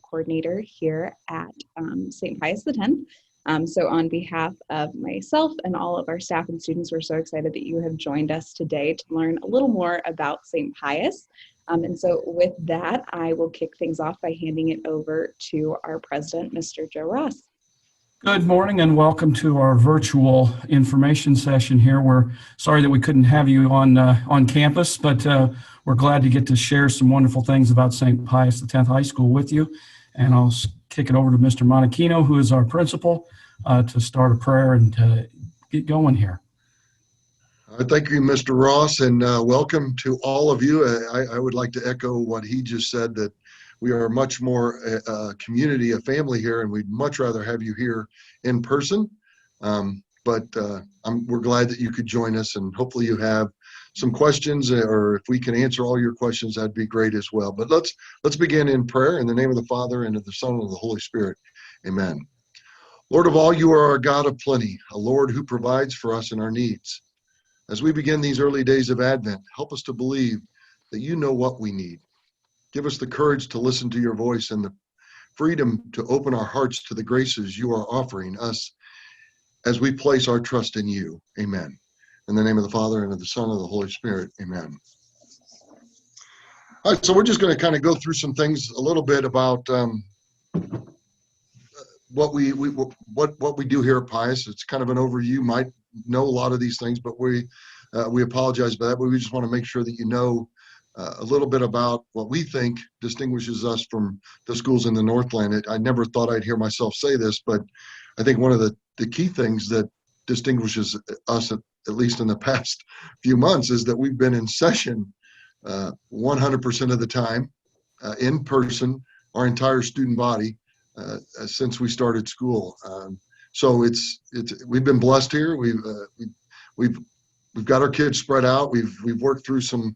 coordinator here at St. Pius X. So on behalf of myself and all of our staff and students, we're so excited that you have joined us today to learn a little more about St. Pius. And so with that, I will kick things off by handing it over to our president, Mr. Joe Ross. Good morning and welcome to our virtual information session here. We're sorry that we couldn't have you on campus, but we're glad to get to share some wonderful things about St. Pius X High School with you. And I'll kick it over to Mr. Monachino, who is our principal, to start a prayer and get going here. Thank you, Mr. Ross, and welcome to all of you. I would like to echo what he just said, that we are much more a community, a family here, and we'd much rather have you here in person. But we're glad that you could join us, and hopefully you have some questions, or if we can answer all your questions, that'd be great as well. But let's begin in prayer in the name of the Father, and of the Son, and of the Holy Spirit. Amen. Lord of all, you are our God of plenty, a Lord who provides for us in our needs. As we begin these early days of Advent, help us to believe that you know what we need. Give us the courage to listen to your voice and the freedom to open our hearts to the graces you are offering us as we place our trust in you. Amen. In the name of the Father, and of the Son, and of the Holy Spirit. Amen. All right, so we're just going to kind of go through some things a little bit about what we do here at Pius. It's kind of an overview. You might know a lot of these things, but we apologize for that. But we just want to make sure that you know a little bit about what we think distinguishes us from the schools in the Northland. I never thought I'd hear myself say this, but I think one of the key things that distinguishes us, at least in the past few months, is that we've been in session 100% of the time, in person, our entire student body, since we started school. So we've been blessed here. We've got our kids spread out. We've worked through some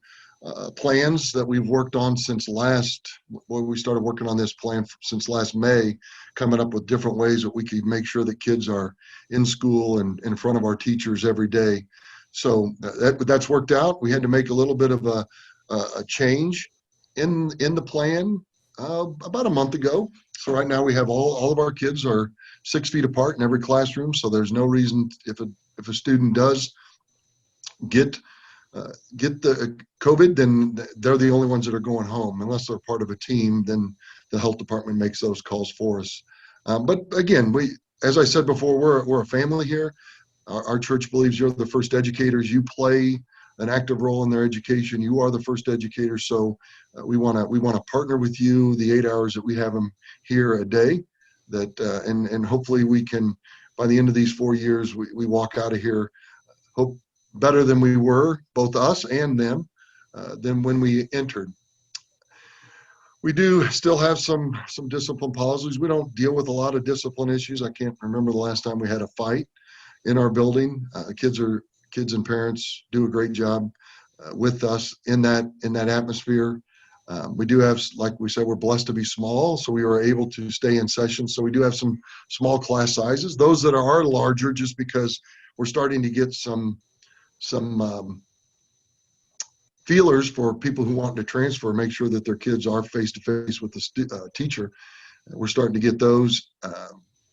plans that we've worked on since we started working on this plan since last May, coming up with different ways that we could make sure that kids are in school and in front of our teachers every day. So that's worked out. We had to make a little bit of a change in the plan about a month ago. So right now we have all of our kids are 6 feet apart in every classroom. So there's no reason, if a student does get the COVID, then they're the only ones that are going home. Unless they're part of a team, then the health department makes those calls for us. But again, as I said before, we're a family here. Our church believes you're the first educators. You play an active role in their education. You are the first educator. So we want to partner with you the 8 hours that we have them here a day. And hopefully we can, by the end of these 4 years, we walk out of here hope better than we were, both us and them, than when we entered. We do still have some discipline policies. We don't deal with a lot of discipline issues. I can't remember the last time we had a fight in our building. Kids and parents do a great job with us in that atmosphere. We do have, like we said, we're blessed to be small, so we were able to stay in session. So we do have some small class sizes. Those that are larger, just because we're starting to get some feelers for people who want to transfer, make sure that their kids are face-to-face with the teacher. We're starting to get those.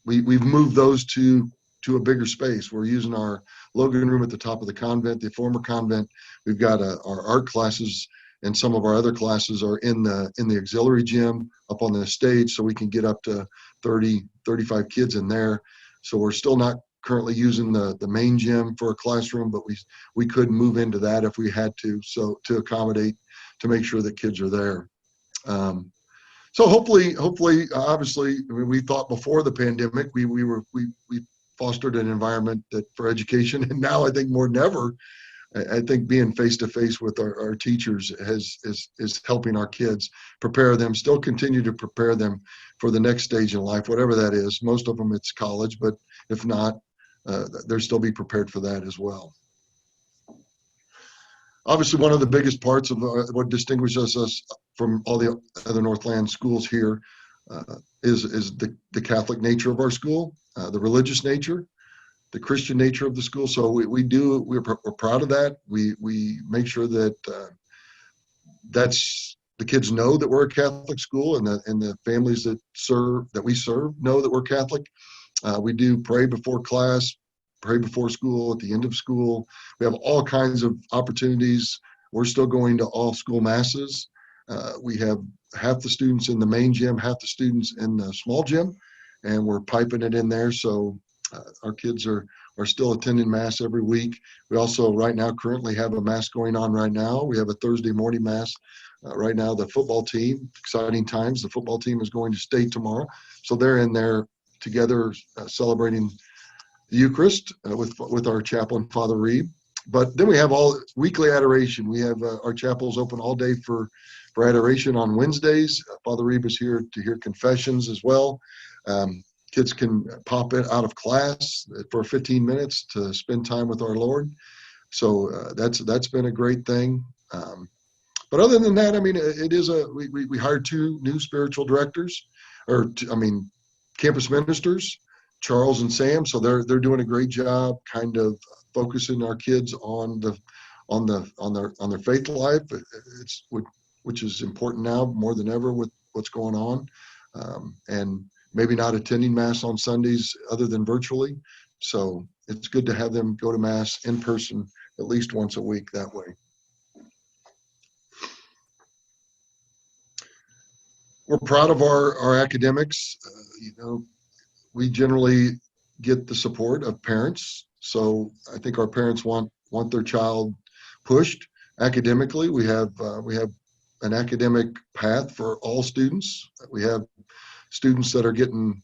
We've moved those to a bigger space. We're using our Logan room at the top of the convent, the former convent. We've got our art classes, and some of our other classes are in the auxiliary gym up on the stage, so we can get up to 30, 35 kids in there. So we're still not currently using the main gym for a classroom, but we could move into that if we had to, so to accommodate, to make sure that kids are there. So hopefully, obviously, I mean, we thought before the pandemic, we fostered an environment that for education, and now I think more than ever, I think being face-to-face with our teachers is helping our kids prepare them, still continue to prepare them for the next stage in life, whatever that is. Most of them it's college, but if not, they'll still be prepared for that as well. Obviously, one of the biggest parts of what distinguishes us from all the other Northland schools here is the Catholic nature of our school, the religious nature, the Christian nature of the school. So we're proud of that. We make sure that that's the kids know that we're a Catholic school, and the families that we serve know that we're Catholic. We do pray before class, pray before school, at the end of school. We have all kinds of opportunities. We're still going to all school masses. We have half the students in the main gym, half the students in the small gym, and we're piping it in there. So our kids are still attending mass every week. We also right now currently have a mass going on right now. We have a Thursday morning mass. Right now, the football team, exciting times. The football team is going to state tomorrow. So they're in there together celebrating the Eucharist with our chaplain, Father Reed. But then we have all weekly adoration. We have our chapels open all day for adoration on Wednesdays. Father Reed is here to hear confessions as well. Kids can pop in out of class for 15 minutes to spend time with our Lord. So that's been a great thing. But other than that, I mean, it is we hired 2 new spiritual directors, campus ministers, Charles and Sam. So they're doing a great job, kind of focusing our kids on their faith life. Which is important now more than ever with what's going on, and maybe not attending mass on Sundays other than virtually. So it's good to have them go to mass in person at least once a week that way. We're proud of our academics. We generally get the support of parents. So I think our parents want their child pushed academically. We have an academic path for all students. We have students that are getting,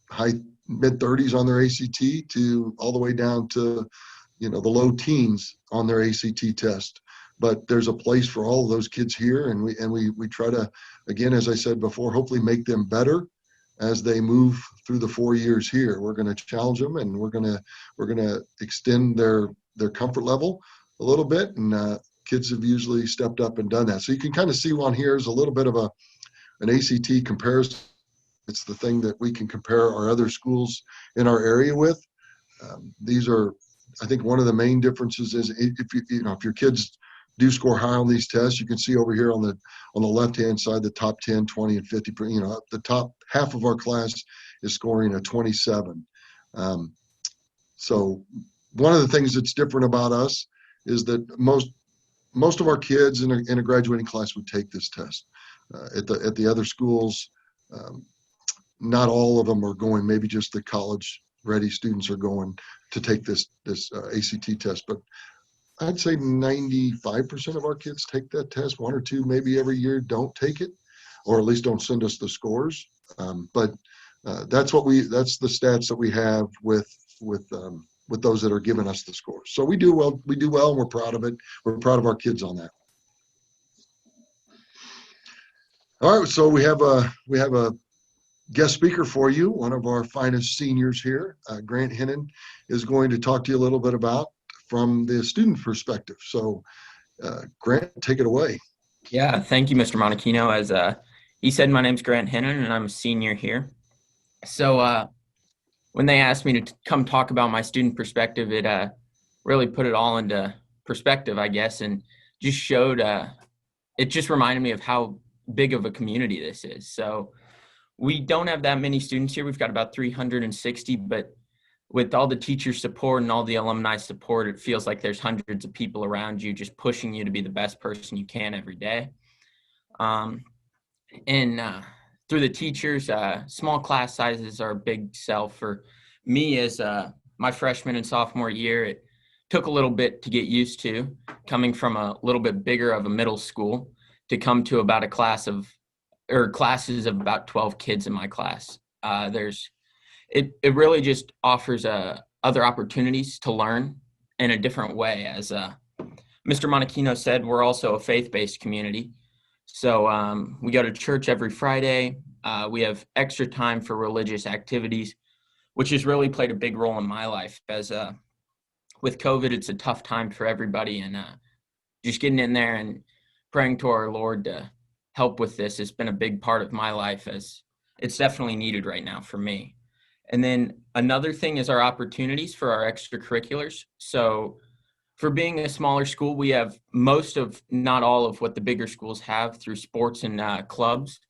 high mid-30s on their ACT to all the way down to, the low teens on their ACT test. But there's a place for all of those kids here, and we try to, again, as I said before, hopefully make them better as they move through the 4 years here. We're going to challenge them, and we're going to extend their comfort level a little bit, and kids have usually stepped up and done that. So you can kind of see on here is a little bit of an ACT comparison. It's the thing that we can compare our other schools in our area with. These are, I think, one of the main differences is if your kids do score high on these tests, you can see over here on the left-hand side, the top 10, 20, and 50. The top half of our class is scoring a 27. So one of the things that's different about us is that most of our kids in a graduating class would take this test. At the other schools, not all of them are going. Maybe just the college-ready students are going to take this ACT test. But I'd say 95% of our kids take that test. 1 or 2 maybe every year don't take it, or at least don't send us the scores. But that's the stats that we have with those that are giving us the scores. So we do well, and we're proud of it. We're proud of our kids on that. All right, so we have a guest speaker for you. One of our finest seniors here, Grant Hennon, is going to talk to you a little bit about from the student perspective. So Grant, take it away. Yeah, thank you, Mr. Monachino. As he said, my name's Grant Hennon, and I'm a senior here. So when they asked me to come talk about my student perspective, it really put it all into perspective, I guess, and just showed, it just reminded me of how big of a community this is. So we don't have that many students here. We've got about 360, but with all the teacher support and all the alumni support, it feels like there's hundreds of people around you just pushing you to be the best person you can every day. Through the teachers, small class sizes are a big sell for me as my freshman and sophomore year. It took a little bit to get used to, coming from a little bit bigger of a middle school to come to about classes of about 12 kids in my class. It really just offers other opportunities to learn in a different way. As Mr. Monachino said, we're also a faith-based community. So we go to church every Friday. We have extra time for religious activities, which has really played a big role in my life. As with COVID, it's a tough time for everybody, and just getting in there and praying to our Lord to help with this has been a big part of my life, as it's definitely needed right now for me. And then another thing is our opportunities for our extracurriculars. So For being a smaller school, we have most of, not all of what the bigger schools have through sports and clubs.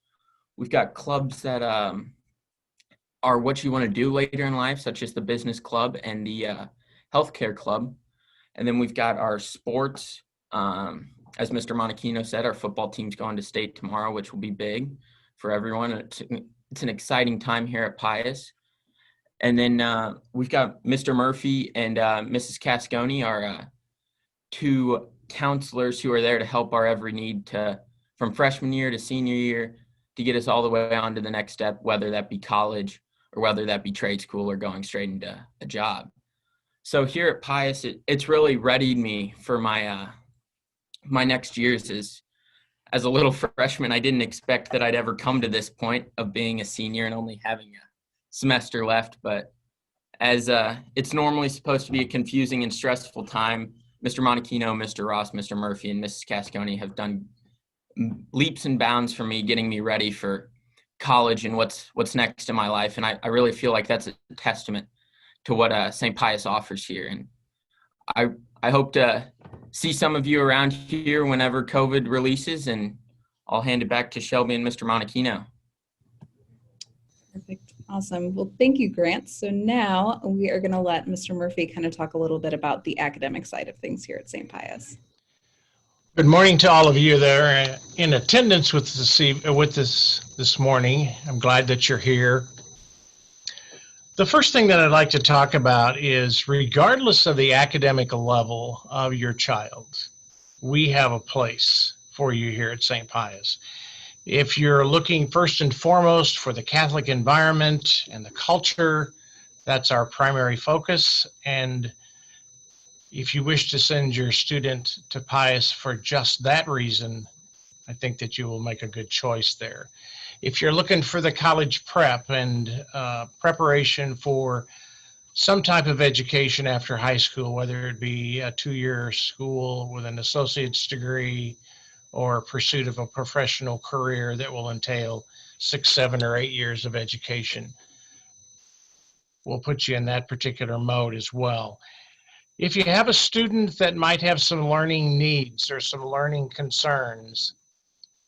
We've got clubs that are what you want to do later in life, such as the business club and the healthcare club. And then we've got our sports. As Mr. Monachino said, our football team's going to state tomorrow, which will be big for everyone. It's an exciting time here at Pius. And then we've got Mr. Murphy and Mrs. Casconi, our two counselors who are there to help our every need from freshman year to senior year to get us all the way on to the next step, whether that be college or whether that be trade school or going straight into a job. So here at Pius, it's really readied me for my my next years. As a little freshman, I didn't expect that I'd ever come to this point of being a senior and only having a semester left. But as it's normally supposed to be a confusing and stressful time, Mr. Monachino, Mr. Ross, Mr. Murphy, and Mrs. Casconi have done leaps and bounds for me, getting me ready for college and what's next in my life. And I really feel like that's a testament to what St. Pius offers here. And I hope to see some of you around here whenever COVID releases, and I'll hand it back to Shelby and Mr. Monachino. Perfect. Awesome. Well, thank you, Grant. So now we are going to let Mr. Murphy kind of talk a little bit about the academic side of things here at St. Pius. Good morning to all of you that are in attendance with us this morning. I'm glad that you're here. The first thing that I'd like to talk about is, regardless of the academic level of your child, we have a place for you here at St. Pius. If you're looking first and foremost for the Catholic environment and the culture, that's our primary focus. And if you wish to send your student to Pius for just that reason, I think that you will make a good choice there. If you're looking for the college prep and preparation for some type of education after high school, whether it be a 2-year school with an associate's degree or pursuit of a professional career that will entail 6, 7, or 8 years of education, we'll put you in that particular mode as well. If you have a student that might have some learning needs or some learning concerns,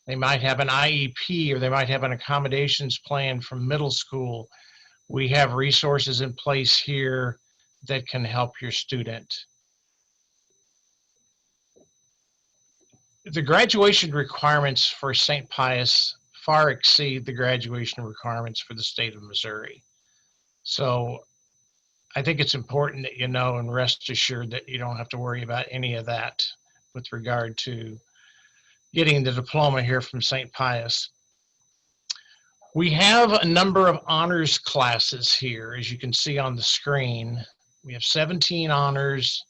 they might have an IEP or they might have an accommodations plan from middle school, we have resources in place here that can help your student. The graduation requirements for St. Pius far exceed the graduation requirements for the state of Missouri. So I think it's important that you know and rest assured that you don't have to worry about any of that with regard to getting the diploma here from St. Pius. We have a number of honors classes here, as you can see on the screen. We have 17 honors,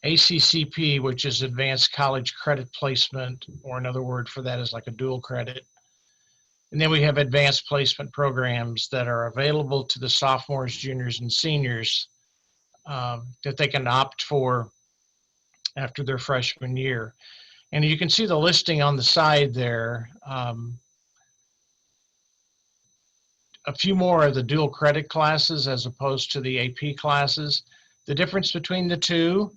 ACCP, which is Advanced College Credit Placement, or another word for that is like a dual credit. And then we have advanced placement programs that are available to the sophomores, juniors, and seniors that they can opt for after their freshman year. And you can see the listing on the side there. A few more of the dual credit classes as opposed to the AP classes. The difference between the two,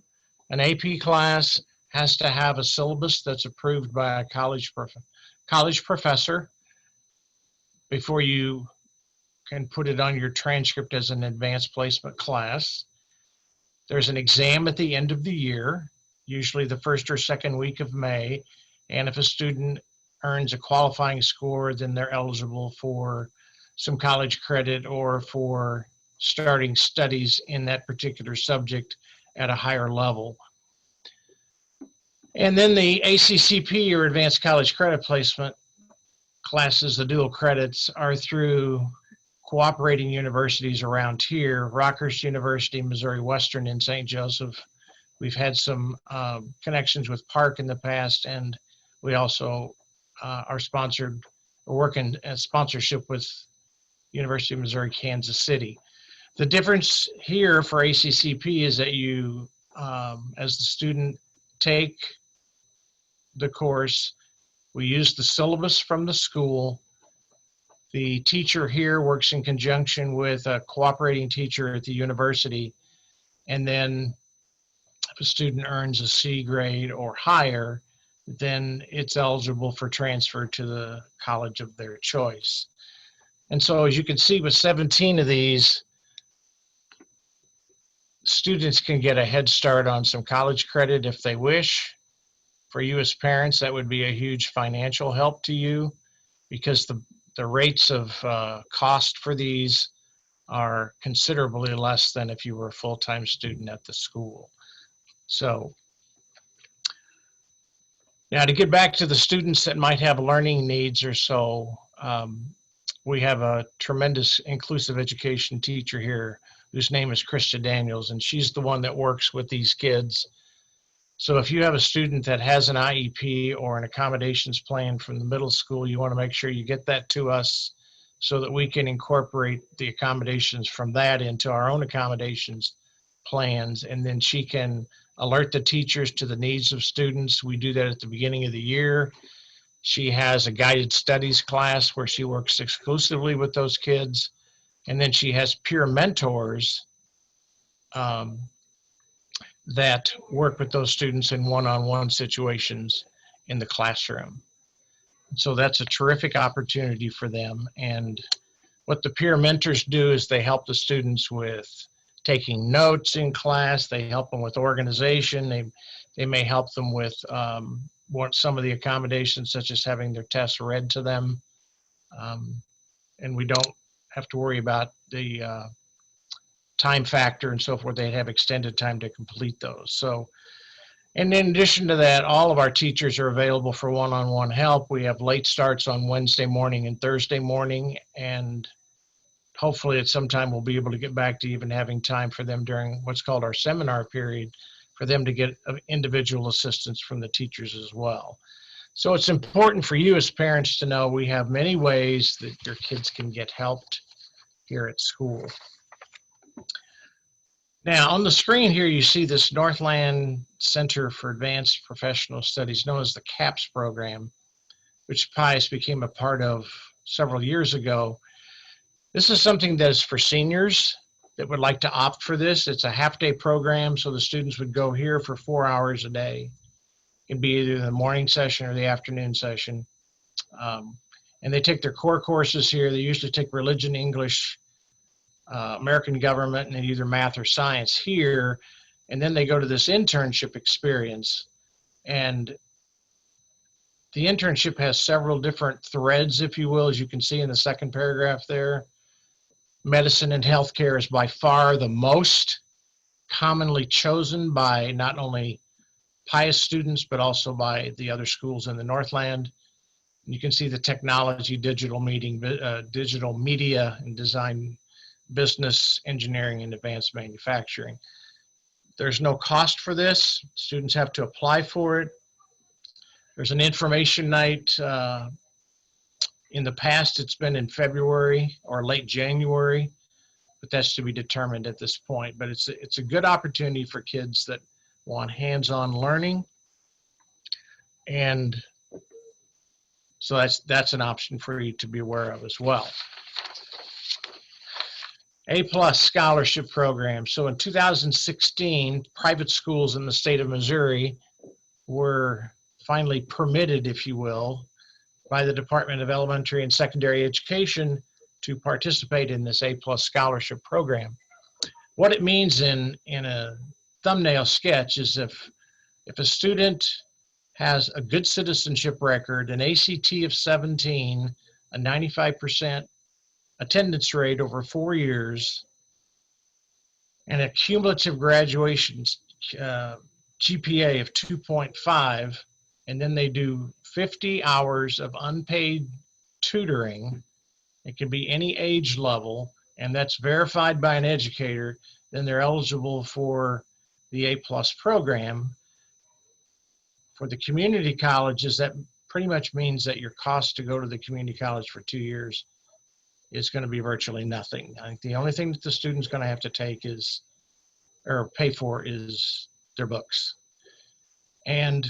an AP class has to have a syllabus that's approved by a college professor before you can put it on your transcript as an advanced placement class. There's an exam at the end of the year, usually the first or second week of May. And if a student earns a qualifying score, then they're eligible for some college credit or for starting studies in that particular subject at a higher level. And then the ACCP, or Advanced College Credit Placement classes, the dual credits, are through cooperating universities around here, Rockhurst University, Missouri Western in St. Joseph. We've had some connections with Park in the past, and we also are sponsored, or work in sponsorship with University of Missouri, Kansas City. The difference here for ACCP is that you, as the student, take the course. We use the syllabus from the school. The teacher here works in conjunction with a cooperating teacher at the university. And then if if a student earns a C grade or higher, then it's eligible for transfer to the college of their choice. And so as you can see with 17 of these, students can get a head start on some college credit if they wish. For you as parents, that would be a huge financial help to you because the rates of cost for these are considerably less than if you were a full-time student at the school. So now to get back to the students that might have learning needs or so, we have a tremendous inclusive education teacher here whose name is Krista Daniels, and she's the one that works with these kids. So if you have a student that has an IEP or an accommodations plan from the middle school, you want to make sure you get that to us so that we can incorporate the accommodations from that into our own accommodations plans, and then she can alert the teachers to the needs of students. We do that at the beginning of the year. She has a guided studies class where she works exclusively with those kids. And then she has peer mentors that work with those students in one-on-one situations in the classroom. So that's a terrific opportunity for them. And what the peer mentors do is they help the students with taking notes in class. They help them with organization. They may help them with some of the accommodations, such as having their tests read to them. And we don't have to worry about the time factor and so forth. They have extended time to complete those. So, and in addition to that, all of our teachers are available for one-on-one help. We have late starts on Wednesday morning and Thursday morning, and hopefully at some time we'll be able to get back to even having time for them during what's called our seminar period for them to get individual assistance from the teachers as well. So it's important for you as parents to know we have many ways that your kids can get helped here at school. Now on the screen here you see this Northland Center for Advanced Professional Studies, known as the CAPS program, which Pius became a part of several years ago. This is something that is for seniors that would like to opt for this. It's a half-day program, so the students would go here for 4 hours a day. It can be either the morning session or the afternoon session. And they take their core courses here. They usually take religion, English, American government, and then either math or science here. And then they go to this internship experience. And the internship has several different threads, if you will, as you can see in the second paragraph there. Medicine and healthcare is by far the most commonly chosen by not only Pius students, but also by the other schools in the Northland. You can see the technology, digital media and design, business, engineering, and advanced manufacturing. There's no cost for this. Students have to apply for it. There's an information night. In the past, it's been in February or late January, but that's to be determined at this point. But it's a good opportunity for kids that want hands-on learning. And so that's an option for you to be aware of as well. A+ scholarship program. So in 2016, private schools in the state of Missouri were finally permitted, if you will, by the Department of Elementary and Secondary Education to participate in this A+ scholarship program. What it means in a thumbnail sketch is if a student has a good citizenship record, an ACT of 17, a 95% attendance rate over 4 years, and a cumulative graduation GPA of 2.5, and then they do 50 hours of unpaid tutoring. It can be any age level, and that's verified by an educator, then they're eligible for the A+ program. For the community colleges, that pretty much means that your cost to go to the community college for 2 years is going to be virtually nothing. I think the only thing that the student's going to have to take is, or pay for, is their books. And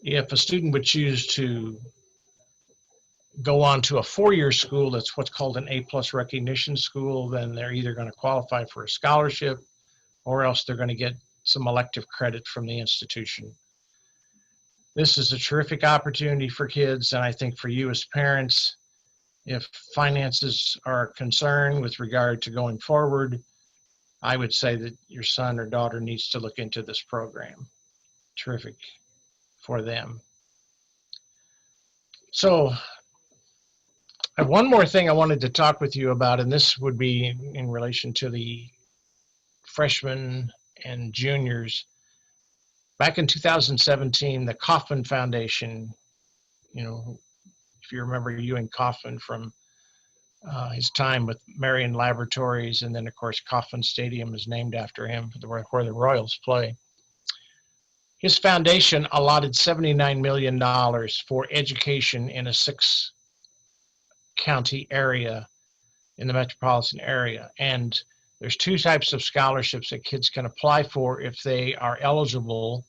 if a student would choose to go on to a 4-year school, that's what's called an A+ recognition school, then they're either going to qualify for a scholarship or else they're going to get some elective credit from the institution. This is a terrific opportunity for kids, and I think for you as parents, if finances are concerned with regard to going forward, I would say that your son or daughter needs to look into this program. Terrific for them. So I have one more thing I wanted to talk with you about, and this would be in relation to the freshmen and juniors. Back in 2017, the Kauffman Foundation, if you remember Ewing Kauffman from his time with Marion Laboratories, and then of course Kauffman Stadium is named after him, where the Royals play. His foundation allotted $79 million for education in a 6-county area in the metropolitan area. And there's 2 types of scholarships that kids can apply for if they are eligible.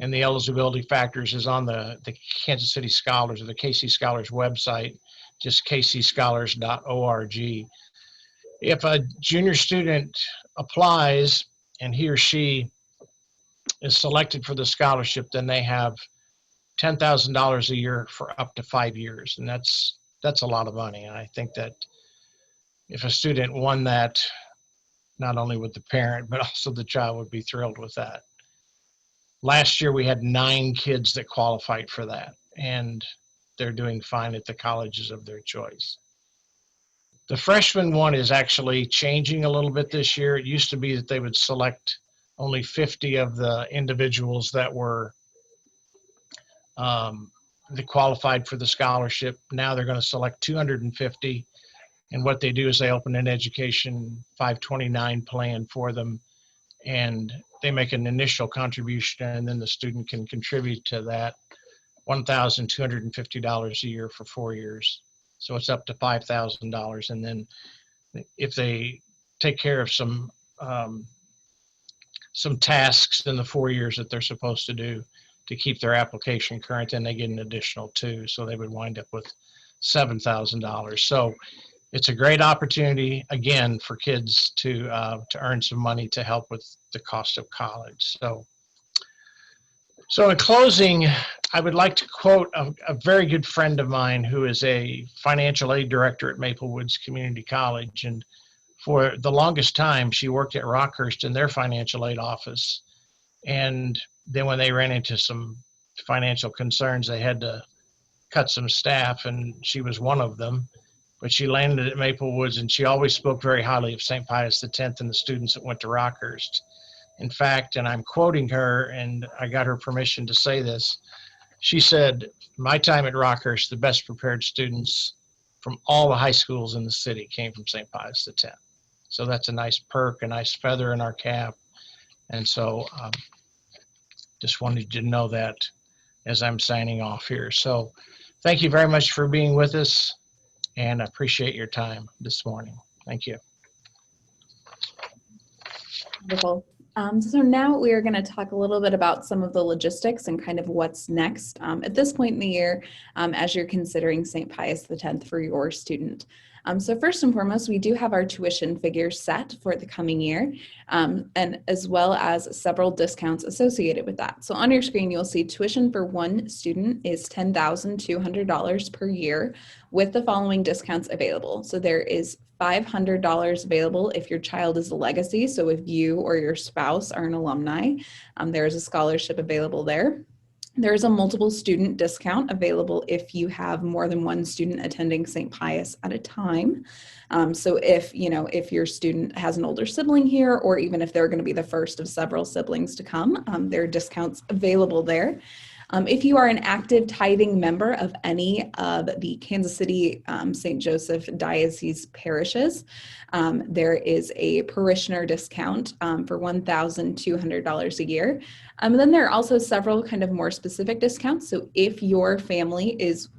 And the eligibility factors is on the Kansas City Scholars or the KC Scholars website, just kcscholars.org. If a junior student applies and he or she is selected for the scholarship, then they have $10,000 a year for up to 5 years. And that's a lot of money. And I think that if a student won that, not only would the parent, but also the child would be thrilled with that. Last year, we had 9 kids that qualified for that, and they're doing fine at the colleges of their choice. The freshman one is actually changing a little bit this year. It used to be that they would select only 50 of the individuals that were that qualified for the scholarship. Now they're going to select 250. And what they do is they open an Education 529 plan for them, and they make an initial contribution, and then the student can contribute to that $1,250 a year for 4 years. So it's up to $5,000. And then if they take care of some tasks in the 4 years that they're supposed to do to keep their application current, then they get an additional 2. So they would wind up with $7,000. So it's a great opportunity, again, for kids to earn some money to help with the cost of college. So in closing, I would like to quote a very good friend of mine who is a financial aid director at Maple Woods Community College. And for the longest time, she worked at Rockhurst in their financial aid office. And then when they ran into some financial concerns, they had to cut some staff, and she was one of them. But she landed at Maple Woods, and she always spoke very highly of St. Pius X and the students that went to Rockhurst. In fact, and I'm quoting her, and I got her permission to say this, she said, "My time at Rockhurst, the best prepared students from all the high schools in the city came from St. Pius X." So that's a nice perk, a nice feather in our cap. And so just wanted you to know that as I'm signing off here. So thank you very much for being with us, and I appreciate your time this morning. Thank you. Wonderful. So now we are going to talk a little bit about some of the logistics and kind of what's next at this point in the year as you're considering St. Pius X for your student. So first and foremost, we do have our tuition figures set for the coming year, and as well as several discounts associated with that. So on your screen, you'll see tuition for one student is $10,200 per year with the following discounts available. So there is $500 available if your child is a legacy. So if you or your spouse are an alumni, there is a scholarship available there. There is a multiple student discount available if you have more than one student attending St. Pius at a time. So if your student has an older sibling here, or even if they're going to be the first of several siblings to come, there are discounts available there. If you are an active tithing member of any of the Kansas City St. Joseph Diocese parishes, there is a parishioner discount for $1,200 a year. And then there are also several kind of more specific discounts. So if your family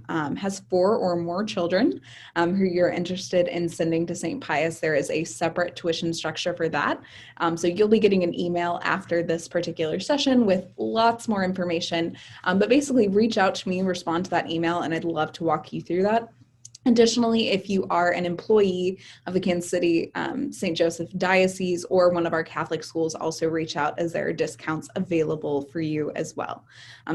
has 4 or more children who you're interested in sending to St. Pius, there is a separate tuition structure for that. So you'll be getting an email after this particular session with lots more information. But basically reach out to me, respond to that email, and I'd love to walk you through that. Additionally, if you are an employee of the Kansas City St. Joseph Diocese or one of our Catholic schools, also reach out, as there are discounts available for you as well.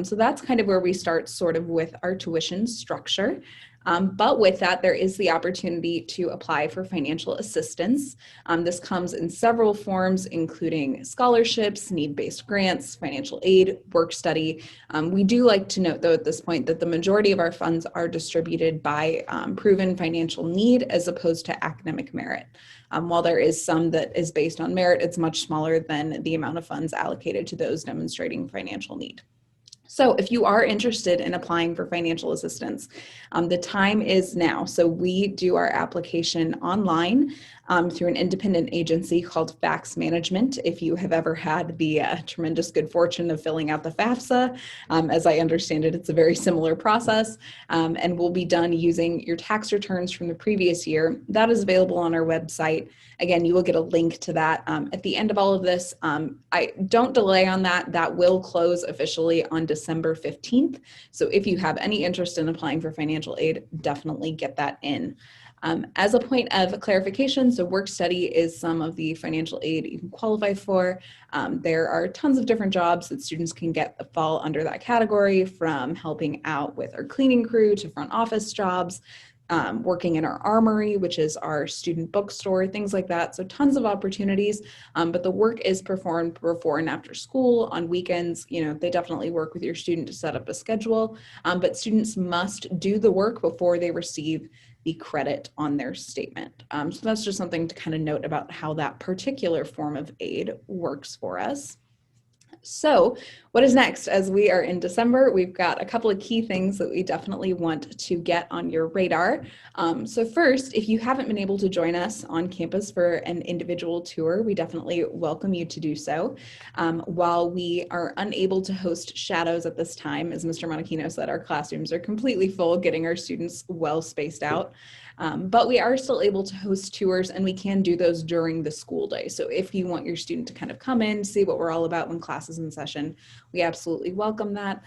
So that's kind of where we start sort of with our tuition structure. But with that, there is the opportunity to apply for financial assistance. This comes in several forms, including scholarships, need-based grants, financial aid, work study. We do like to note, though, at this point that the majority of our funds are distributed by proven financial need as opposed to academic merit. While there is some that is based on merit, it's much smaller than the amount of funds allocated to those demonstrating financial need. So if you are interested in applying for financial assistance, the time is now. So we do our application online through an independent agency called Fax Management. If you have ever had the tremendous good fortune of filling out the FAFSA, as I understand it, it's a very similar process and will be done using your tax returns from the previous year. That is available on our website. Again, you will get a link to that at the end of all of this. I don't delay on that. That will close officially on December 15th. So if you have any interest in applying for financial aid, definitely get that in. As a point of clarification, so work study is some of the financial aid you can qualify for. There are tons of different jobs that students can get that fall under that category, from helping out with our cleaning crew to front office jobs. Working in our armory, which is our student bookstore, things like that. So tons of opportunities, but the work is performed before and after school, on weekends. You know, they definitely work with your student to set up a schedule, but students must do the work before they receive the credit on their statement. So that's just something to kind of note about how that particular form of aid works for us. So what is next? As we are in December, we've got a couple of key things that we definitely want to get on your radar. So first, if you haven't been able to join us on campus for an individual tour, we definitely welcome you to do so. While we are unable to host shadows at this time, as Mr. Monachino said, our classrooms are completely full, getting our students well spaced out. But we are still able to host tours, and we can do those during the school day. So if you want your student to kind of come in, see what we're all about when class is in session, we absolutely welcome that.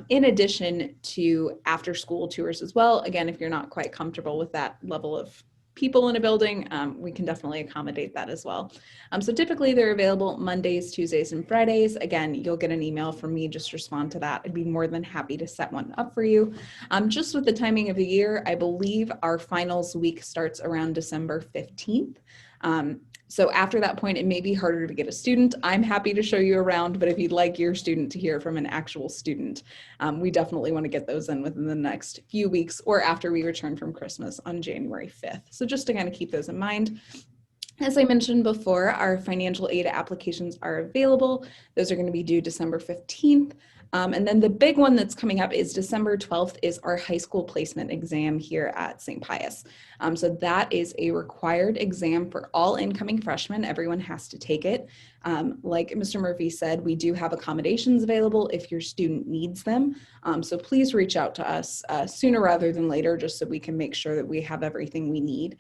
In addition to after school tours as well. Again, if you're not quite comfortable with that level of people in a building, we can definitely accommodate that as well. So typically they're available Mondays, Tuesdays, and Fridays. Again, you'll get an email from me, just respond to that. I'd be more than happy to set one up for you. Just with the timing of the year, I believe our finals week starts around December 15th. So after that point, it may be harder to get a student. I'm happy to show you around, but if you'd like your student to hear from an actual student, we definitely want to get those in within the next few weeks or after we return from Christmas on January 5th. So just to kind of keep those in mind. As I mentioned before, our financial aid applications are available. Those are going to be due December 15th. And then the big one that's coming up is December 12th is our high school placement exam here at St. Pius. So that is a required exam for all incoming freshmen. Everyone has to take it. Like Mr. Murphy said, we do have accommodations available if your student needs them. So please reach out to us sooner rather than later, just so we can make sure that we have everything we need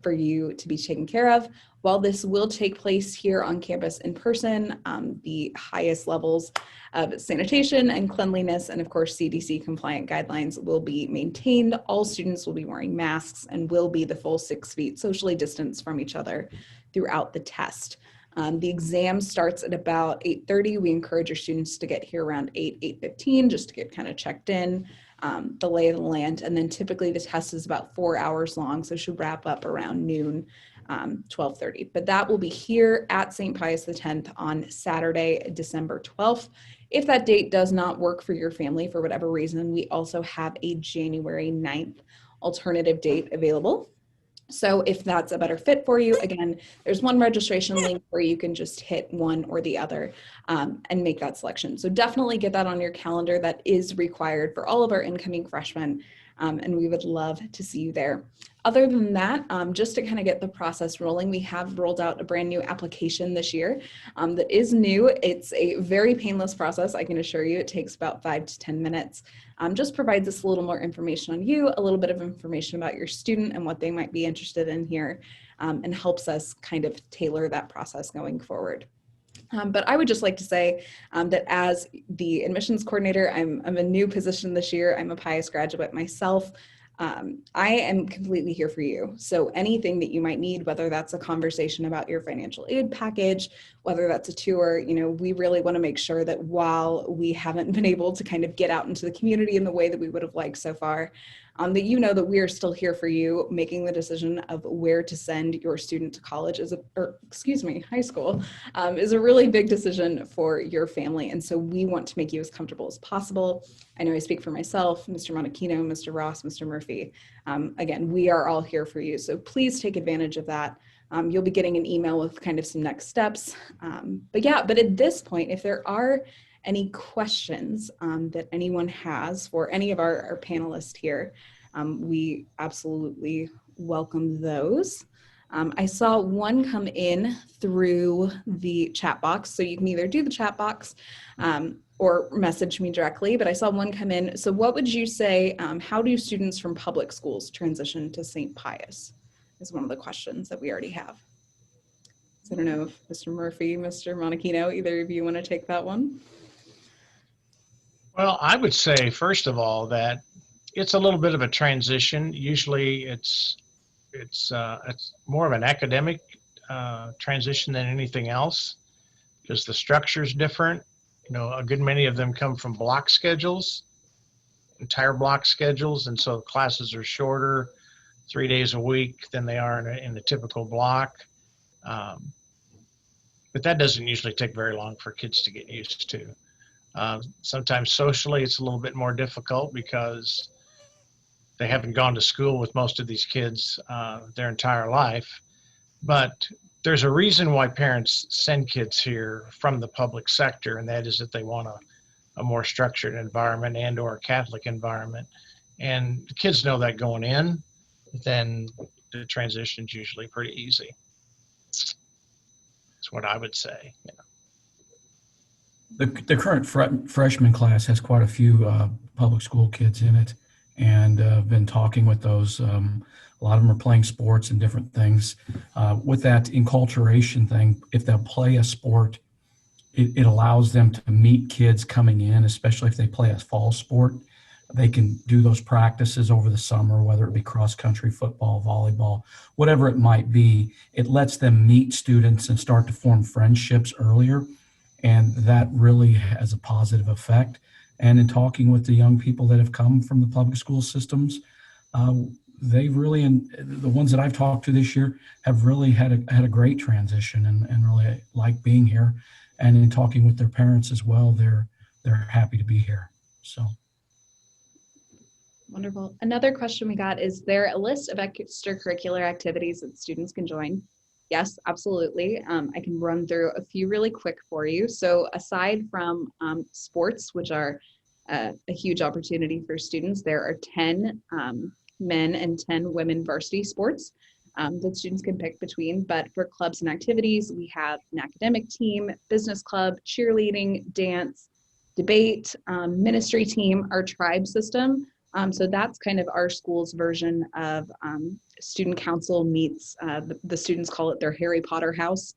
for you to be taken care of. While this will take place here on campus in person, the highest levels of sanitation and cleanliness and of course CDC compliant guidelines will be maintained. All students will be wearing masks and will be the full 6 feet socially distanced from each other throughout the test. The exam starts at about 8:30. We encourage your students to get here around 8:15 just to get kind of checked in, the lay of the land. And then typically the test is about 4 hours long, so it should wrap up around noon, 12:30. But that will be here at St. Pius X on Saturday, December 12th. If that date does not work for your family for whatever reason, we also have a January 9th alternative date available. So if that's a better fit for you, again, there's one registration link where you can just hit one or the other and make that selection. So definitely get that on your calendar. That is required for all of our incoming freshmen, and we would love to see you there. Other than that, just to kind of get the process rolling, we have rolled out a brand new application this year that is new. It's a very painless process, I can assure you. It takes about 5 to 10 minutes. Just provides us a little more information on you, a little bit of information about your student and what they might be interested in here, and helps us kind of tailor that process going forward. But I would just like to say that as the admissions coordinator, I'm a new position this year. I'm a Pius graduate myself. I am completely here for you. So anything that you might need, whether that's a conversation about your financial aid package, whether that's a tour, we really want to make sure that while we haven't been able to kind of get out into the community in the way that we would have liked so far, that that we are still here for you. Making the decision of where to send your student to college high school, is a really big decision for your family. And so we want to make you as comfortable as possible. I know I speak for myself, Mr. Monachino, Mr. Ross, Mr. Murphy. Again, we are all here for you. So please take advantage of that. You'll be getting an email with kind of some next steps. But at this point, if there are any questions that anyone has for any of our panelists here, we absolutely welcome those. I saw one come in through the chat box, so you can either do the chat box or message me directly, but I saw one come in. So what would you say, how do students from public schools transition to St. Pius is one of the questions that we already have. So I don't know if Mr. Murphy, Mr. Monachino, either of you want to take that one? Well, I would say, first of all, that it's a little bit of a transition. Usually it's more of an academic transition than anything else, because the structure is different. A good many of them come from block schedules, entire block schedules, and so classes are shorter, 3 days a week than they are in a typical block. But that doesn't usually take very long for kids to get used to. Sometimes socially it's a little bit more difficult because they haven't gone to school with most of these kids their entire life. But there's a reason why parents send kids here from the public sector, and that is that they want a more structured environment and or a Catholic environment. And the kids know that going in, then the transition's usually pretty easy. That's what I would say. The current freshman class has quite a few public school kids in it, and I've been talking with those. A lot of them are playing sports and different things. With that enculturation thing, if they'll play a sport, it allows them to meet kids coming in, especially if they play a fall sport. They can do those practices over the summer, whether it be cross country, football, volleyball, whatever it might be. It lets them meet students and start to form friendships earlier. And that really has a positive effect. And in talking with the young people that have come from the public school systems, they really, and the ones that I've talked to this year, have really had a great transition and really like being here. And in talking with their parents as well, they're happy to be here. So. Wonderful. Another question we got, is there a list of extracurricular activities that students can join? Yes, absolutely. I can run through a few really quick for you. So aside from sports, which are a huge opportunity for students, there are 10 men and 10 women varsity sports that students can pick between. But for clubs and activities, we have an academic team, business club, cheerleading, dance, debate, ministry team, our tribe system. So that's kind of our school's version of student council meets, the students call it their Harry Potter house.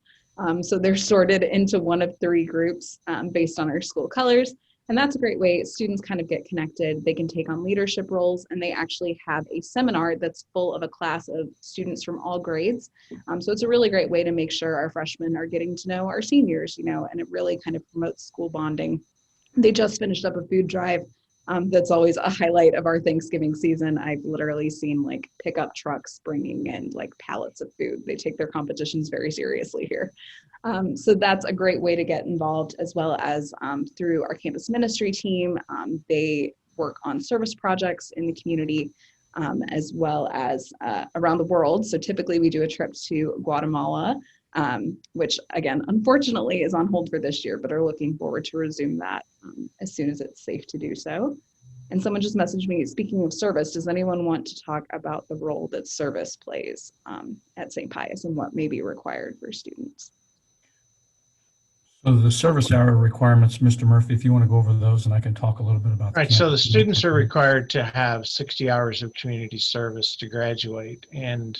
So they're sorted into one of 3 groups based on our school colors. And that's a great way students kind of get connected. They can take on leadership roles, and they actually have a seminar that's full of a class of students from all grades. So it's a really great way to make sure our freshmen are getting to know our seniors, and it really kind of promotes school bonding. They just finished up a food drive. That's always a highlight of our Thanksgiving season. I've literally seen like pickup trucks bringing in like pallets of food. They take their competitions very seriously here. So that's a great way to get involved, as well as through our campus ministry team. They work on service projects in the community, as well as around the world. So typically we do a trip to Guatemala, which again, unfortunately is on hold for this year, but are looking forward to resume that as soon as it's safe to do so. And someone just messaged me, speaking of service, does anyone want to talk about the role that service plays at St. Pius and what may be required for students? So the service hour requirements, Mr. Murphy, if you want to go over those, and I can talk a little bit about. Right, so the students are required to have 60 hours of community service to graduate. And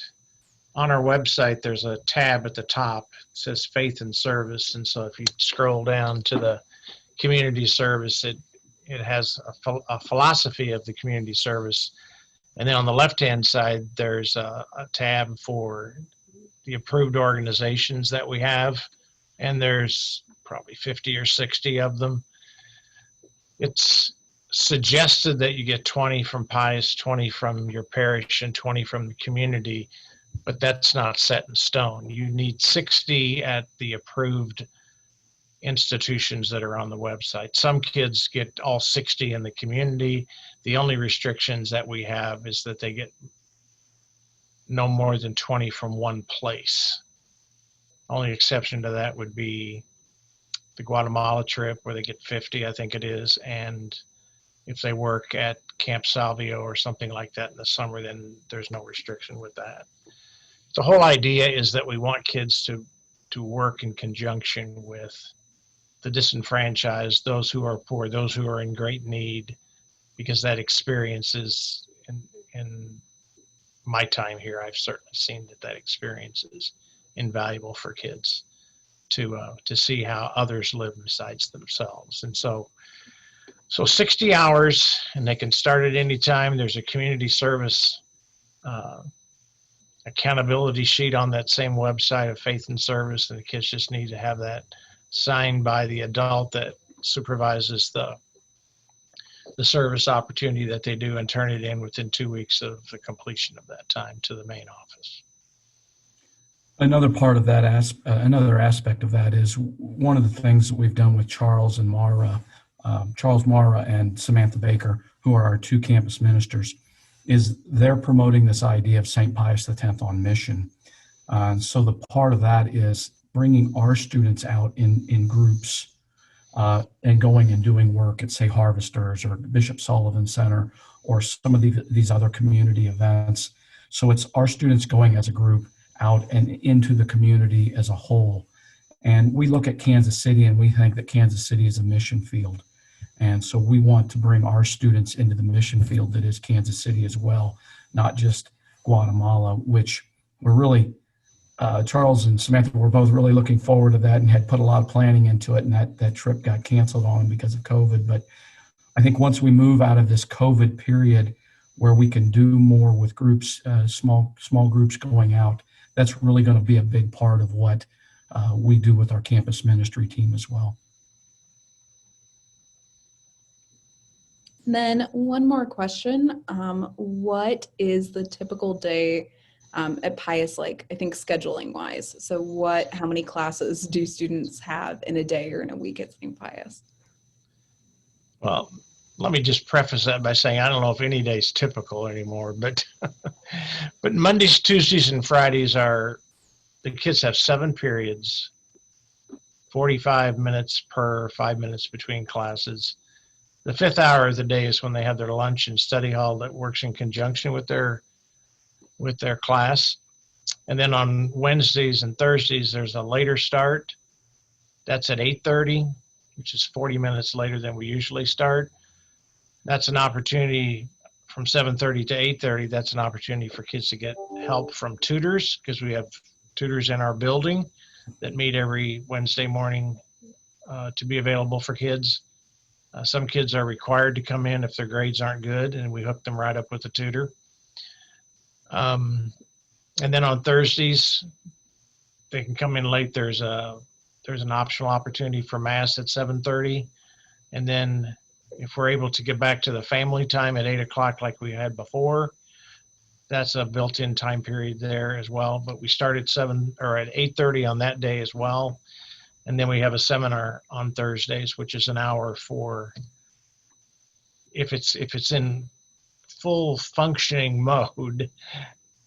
on our website, there's a tab at the top that says Faith and Service. And so if you scroll down to the community service, it has a philosophy of the community service And then on the left-hand side, there's a tab for the approved organizations that we have, and there's probably 50 or 60 of them. It's suggested that you get 20 from Pius, 20 from your parish, and 20 from the community, but that's not set in stone. You need 60 at the approved institutions that are on the website. Some kids get all 60 in the community. The only restrictions that we have is that they get no more than 20 from one place. Only exception to that would be the Guatemala trip where they get 50, I think it is, and if they work at Camp Salvio or something like that in the summer, then there's no restriction with that. The whole idea is that we want kids to work in conjunction with the disenfranchised, those who are poor, those who are in great need, because that experience is, in my time here, I've certainly seen that experience is invaluable for kids to see how others live besides themselves. And so 60 hours, and they can start at any time. There's a community service accountability sheet on that same website of Faith and Service, and the kids just need to have that signed by the adult that supervises the service opportunity that they do, and turn it in within 2 weeks of the completion of that time to the main office. Another part of that, another aspect of that is one of the things that we've done with Charles Mara and Samantha Baker, who are our two campus ministers, is they're promoting this idea of St. Pius X on mission. So the part of that is bringing our students out in groups and going and doing work at, say, Harvesters or Bishop Sullivan Center or some of these other community events. So it's our students going as a group out and into the community as a whole. And we look at Kansas City and we think that Kansas City is a mission field. And so we want to bring our students into the mission field that is Kansas City as well, not just Guatemala, which we're really, Charles and Samantha were both really looking forward to that and had put a lot of planning into it, and that trip got canceled on them because of COVID. But I think once we move out of this COVID period where we can do more with groups, small groups going out, that's really going to be a big part of what we do with our campus ministry team as well. Then one more question. What is the typical day at Pius like, I think, scheduling wise? So how many classes do students have in a day or in a week at St. Pius? Well, let me just preface that by saying I don't know if any day is typical anymore, but but Mondays, Tuesdays, and Fridays the kids have 7 periods, 45 minutes per 5 minutes between classes. The 5th hour of the day is when they have their lunch and study hall that works in conjunction with their class. And then on Wednesdays and Thursdays, there's a later start. That's at 8:30, which is 40 minutes later than we usually start. That's an opportunity from 7:30 to 8:30. That's an opportunity for kids to get help from tutors, because we have tutors in our building that meet every Wednesday morning to be available for kids. Some kids are required to come in if their grades aren't good, and we hook them right up with a tutor. And then on Thursdays, they can come in late. There's an optional opportunity for Mass at 7:30. And then if we're able to get back to the family time at 8 o'clock like we had before, that's a built-in time period there as well. But we start at 8:30 on that day as well. And then we have a seminar on Thursdays, which is an hour for, if it's in full functioning mode,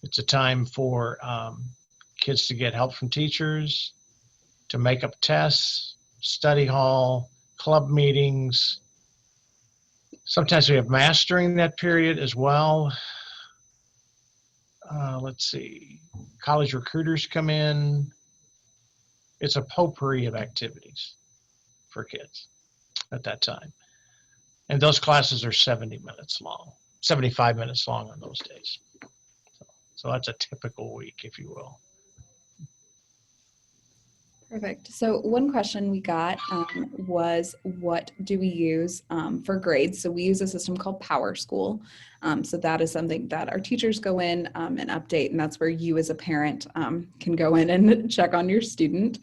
it's a time for kids to get help from teachers, to make up tests, study hall, club meetings. Sometimes we have Mass during that period as well. Let's see, college recruiters come in. It's a potpourri of activities for kids at that time. And those classes are 70 minutes long, 75 minutes long on those days. So that's a typical week, if you will. Perfect. So one question we got was, what do we use for grades? So we use a system called Power School. So that is something that our teachers go in and update, and that's where you as a parent can go in and check on your student.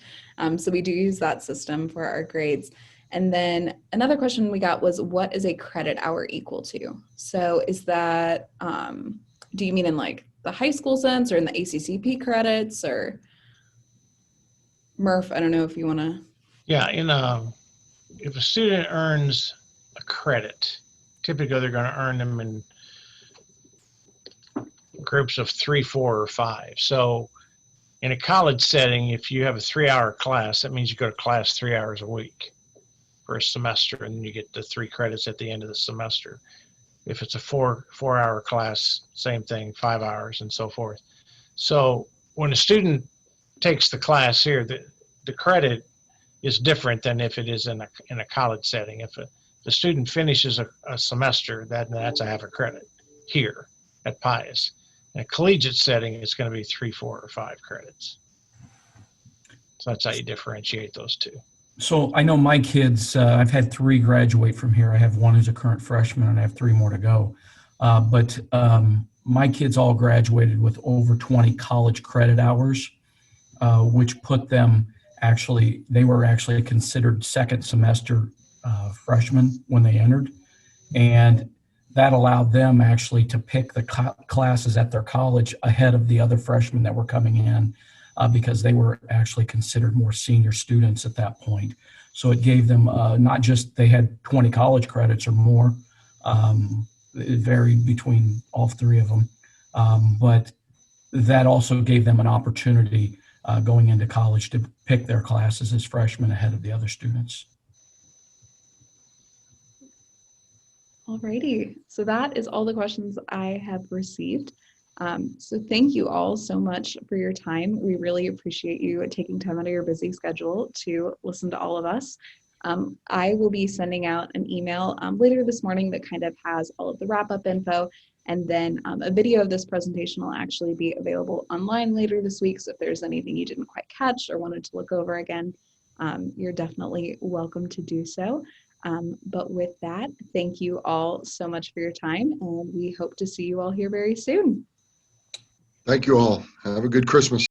So we do use that system for our grades. And then another question we got was, what is a credit hour equal to? So is that, do you mean in like the high school sense or in the ACCP credits, or Murph, I don't know if you want to. Yeah, if a student earns a credit, typically they're going to earn them in groups of 3, 4, or 5. So in a college setting, if you have a 3-hour class, that means you go to class 3 hours a week for a semester, and then you get the 3 credits at the end of the semester. If it's a 4-hour class, same thing, 5 hours, and so forth. So when a student takes the class here, the credit is different than if it is in a college setting. If the student finishes a semester, that's a half a credit here at Pius. In a collegiate setting, it's going to be 3, 4, or 5 credits. So that's how you differentiate those two. So I know my kids, I've had 3 graduate from here. I have one who's a current freshman, and I have 3 more to go. But my kids all graduated with over 20 college credit hours, which put them they were actually considered second semester freshmen when they entered. And that allowed them actually to pick the classes at their college ahead of the other freshmen that were coming in, because they were actually considered more senior students at that point. So it gave them not just they had 20 college credits or more. It varied between all 3 of them. But that also gave them an opportunity going into college to pick their classes as freshmen ahead of the other students. Alrighty, so that is all the questions I have received. So thank you all so much for your time. We really appreciate you taking time out of your busy schedule to listen to all of us. I will be sending out an email later this morning that kind of has all of the wrap-up info, and then a video of this presentation will actually be available online later this week. So if there's anything you didn't quite catch or wanted to look over again, you're definitely welcome to do so. But with that, thank you all so much for your time, and we hope to see you all here very soon. Thank you all. Have a good Christmas.